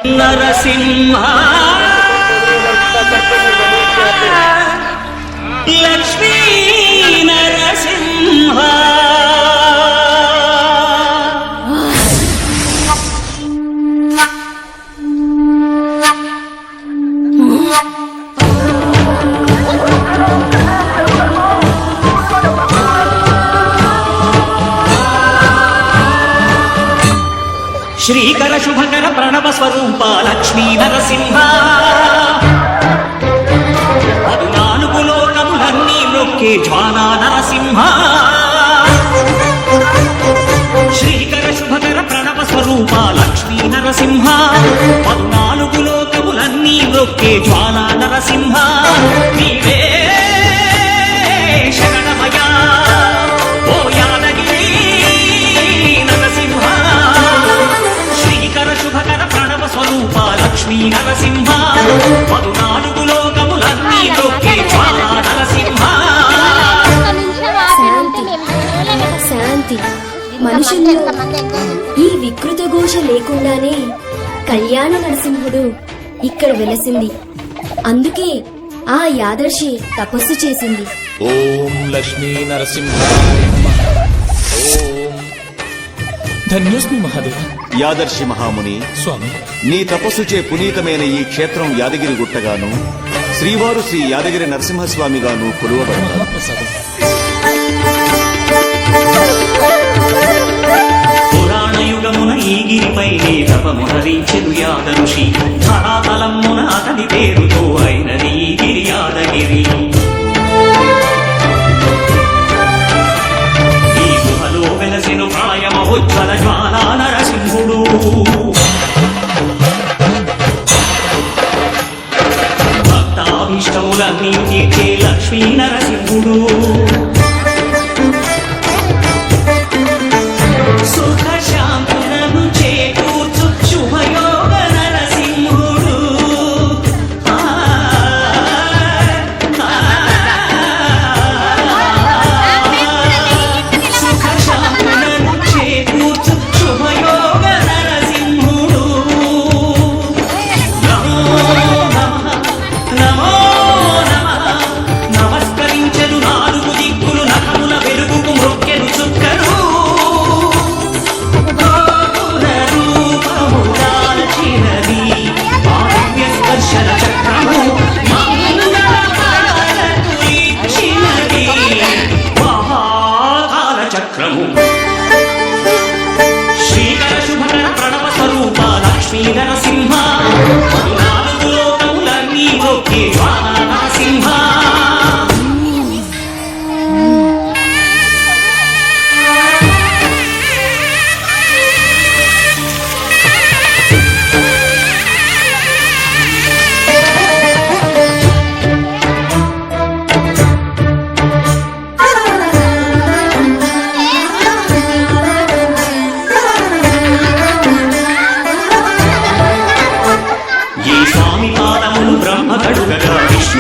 నరసింహ లక్ష్మీ నరసింహ శ్రీకర శుభకర ప్రణవ స్వరూప లక్ష్మీ నరసింహ పద్నాలుగు లోకములన్నీ నొక్కే జ్వాలా నరసింహ శ్రీకర శుభకర ప్రణవ స్వరూప లక్ష్మీ నరసింహ పద్నాలుగు లోకములన్నీ నొక్కే జ్వాలా నరసింహ నీవే శరణమయా ఓ యాదగిరి నరసింహ శ్రీకర శుభకర ప్రణవ స్వరూప లక్ష్మీ నరసింహ పద్నాలుగు లోకములన్నీ నొక్కే జ్వాలా నరసింహ శాంతి మనుషుల్లో ఈ వికృత ఘోష లేకుండానే కళ్యాణ నరసింహుడు ఇక్కడ వెలసింది. అందుకే ఆ యాదర్శి తపస్సు చేసింది. ఓం లక్ష్మీ నరసింహ ధన్యోస్మి మహాదేవ. యాదర్శి మహాముని స్వామి, నీ తపస్సుచే పునీతమైన ఈ క్షేత్రం యాదగిరి గుట్టగాను శ్రీవారు శ్రీ యాదగిరి నరసింహస్వామిగాను కొలువబడతారు. ప్రసాదం. పురాణయుగమున ఈ గిరిపై తపమునరించెను యాదఋషి ధరాతలమున అతని పేరుతో అయినది ఈ గిరి యాదగిరి. ఈ గుహలో వెలసెను ప్రాయమహోజ్వల జ్వాలా నరసింహుడు. భక్తాభీష్టములన్నీ తీర్చే లక్ష్మీ నరసింహుడు. సుఖ శాంతులను చేకూర్చు శుభయోగ నరసింహుడు. సుఖ శాంతులను చేకూర్చు శుభయోగ నరసింహుడు. నమో నమః నమో నమః నమస్కరించెను నాలుగు దిక్కులు నఖముల వెలుగుకు మ్రొక్కెను చుక్కరు. స్పర్శన చక్రము మంగళకాలకులిచ్చినది మహాకాల చక్రము. శ్రీకర శుభకర ప్రణవ స్వరూప లక్ష్మీ నరసింహ పద్నాలుగు లోకములన్నీ నొక్కే జ్వాలా నరసింహ. ఈ స్వామి పాదములు బ్రహ్మ కడుగగా విష్ణు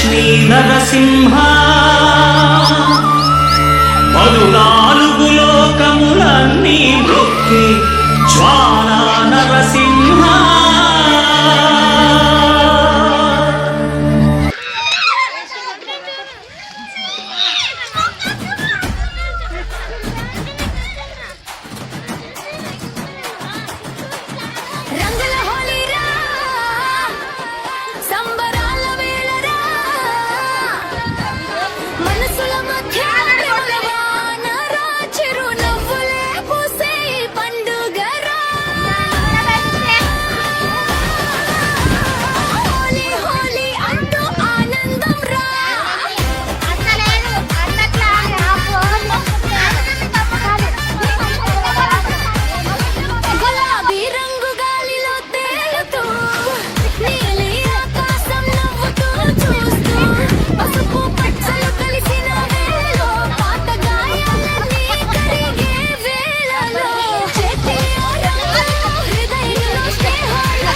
లక్ష్మీ నరసింహ 14 లోకములన్నీ మొక్కి జ్వాలా నరసింహ రంగుల హోలీరా సంబరాల వేళరా మనసుల మధ్య వానరా చిరు నవ్వులే పూసే పండుగరా హోలీ హోలీ అంటూ ఆనందం రా గులాబీ రంగు గాలిలో తేలుతూ నీలి ఆకాశం నవ్వుతూ చూస్తూ పసుపు పచ్చలు కలిసిన వేళలో పాత గాయాలన్నీ కరిగే వేళలో చేతిలో రంగులు హృదయంలో స్నేహాలు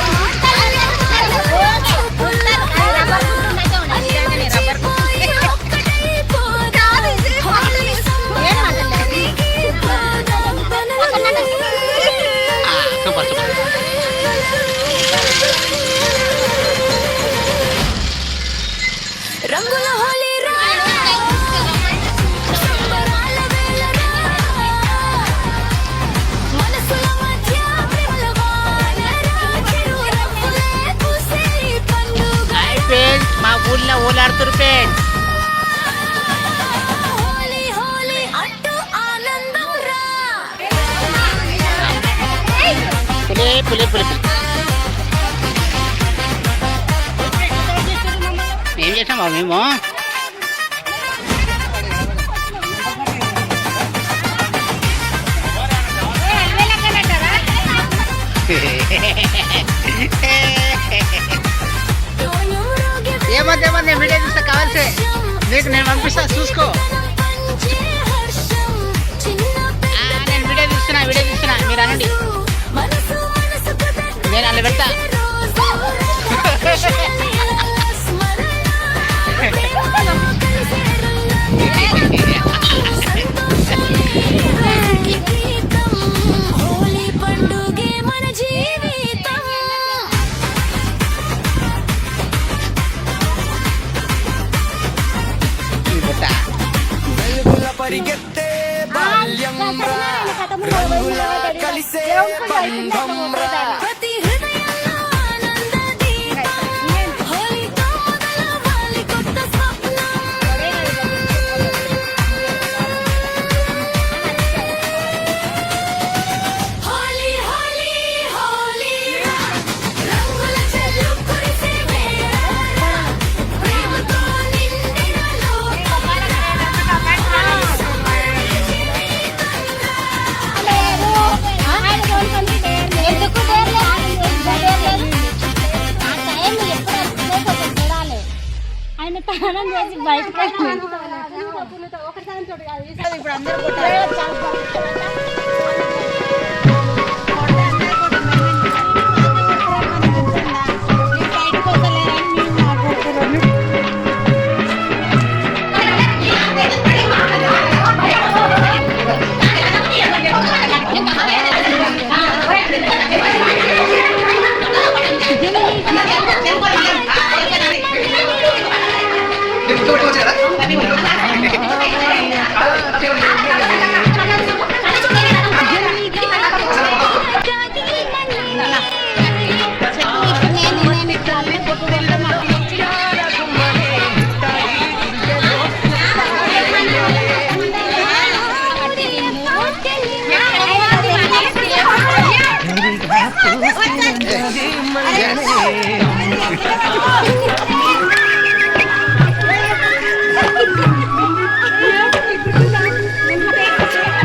చూపుల్లో అన్నీ మర్చిపోయి ఒక్కటైపోదాం హోలీ సంబరాలకి పోదాం రంగుల హోలీ రా సంబరాల వేళరా మనసుల మధ్య ప్రేమల వానరా చిరు నవ్వులే పూసే పండుగ మా ఊళ్ళో ఓలాడుతురు ఫ్రెండ్స్. హోలీ హోలీ అంటూ ఆనందం రా పులే పులే పులే ఏం చేసాం బాబు మేము? ఏమన్నా నేను వీడియో చూస్తా కావాల్సి నీకు నేను పంపిస్తా చూసుకో. నేను వీడియో చూస్తున్నా మీరు అనండి, నేను అలా పెడతా. హోలీ పండుగే మన జీవితం పరిగెత్తే బాల్యం రా రంగుల కలిసే బంధం రా ప్రతి హృదయంలో ఆనంద దీపం హోలీతో మొదలవ్వాలి కొత్త స్వప్నం హోలీ హోలీ హోలీ రంగుల చెల్లు కురిసే వేళ ప్రేమతో నిండిన లోకం ఆయన తానం చేసి బయటకు ఇప్పుడు అందరూ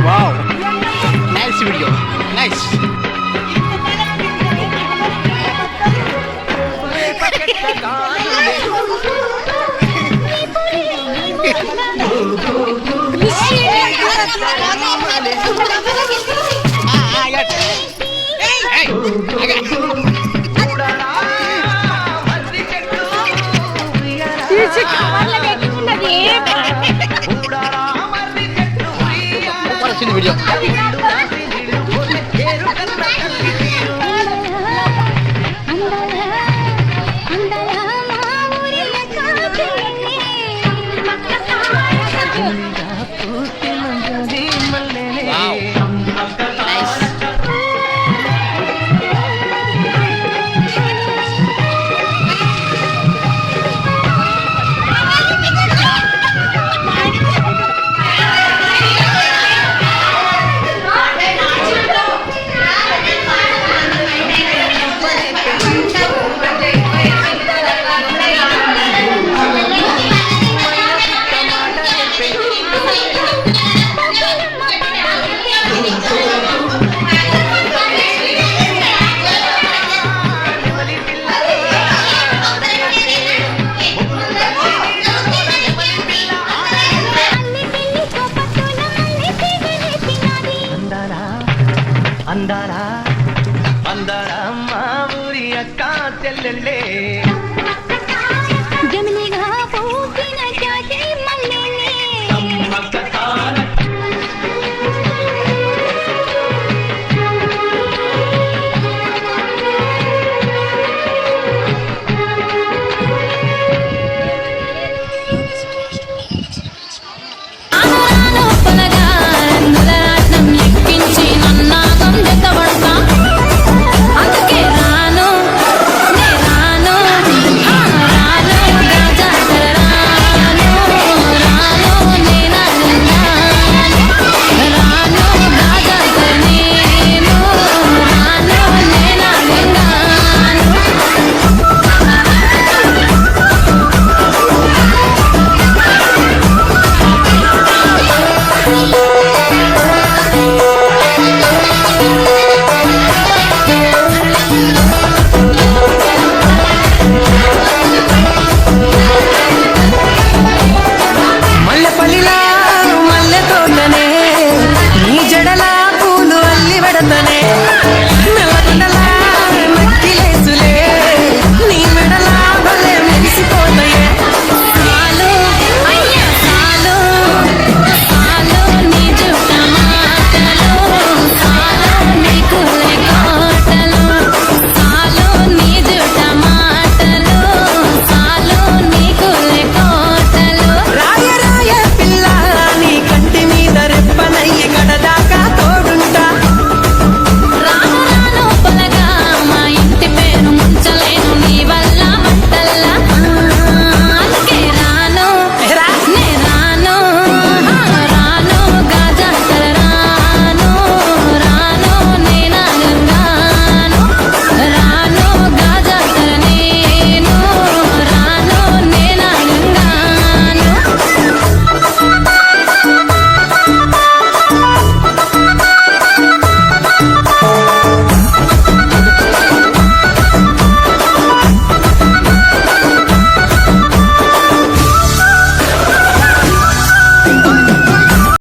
వావ్, నైస్ వీడియో, నైస్. చిక్కు వచ్చింది వీడియో. అందారా అందారా మా ఊరి అక్క చెల్లెళ్ళే